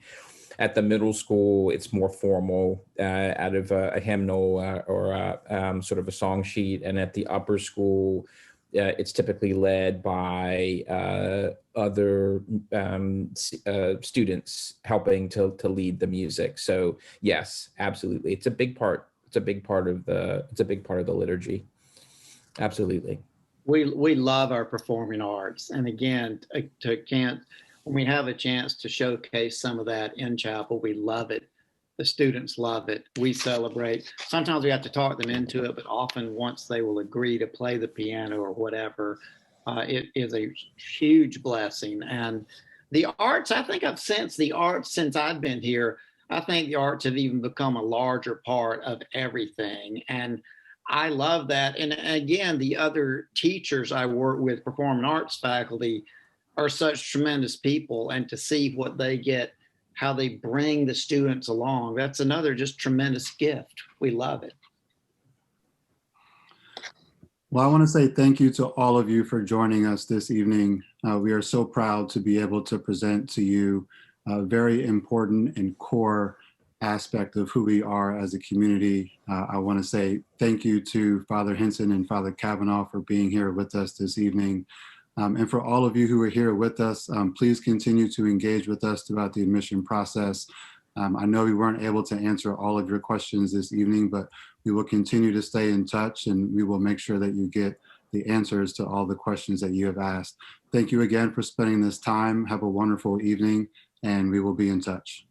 At the middle school, it's more formal, out of a hymnal or sort of a song sheet. And at the upper school, it's typically led by other students helping to lead the music. So yes, absolutely, it's a big part. It's a big part of the liturgy. Absolutely. We love our performing arts, and again, when we have a chance to showcase some of that in chapel, we love it. The students love it. We celebrate. Sometimes we have to talk them into it, but often once they will agree to play the piano or whatever, it is a huge blessing. And the arts, I think I've sensed the arts since I've been here. I think the arts have even become a larger part of everything. And I love that. And again, the other teachers I work with, performing arts faculty, are such tremendous people. And to see what they get, how they bring the students along, that's another just tremendous gift. We love it. Well, I want to say thank you to all of you for joining us this evening. We are so proud to be able to present to you a very important and core aspect of who we are as a community. I want to say thank you to Father Henson and Father Cavanagh for being here with us this evening. And for all of you who are here with us, please continue to engage with us throughout the admission process. I know we weren't able to answer all of your questions this evening, but we will continue to stay in touch and we will make sure that you get the answers to all the questions that you have asked. Thank you again for spending this time. Have a wonderful evening and we will be in touch.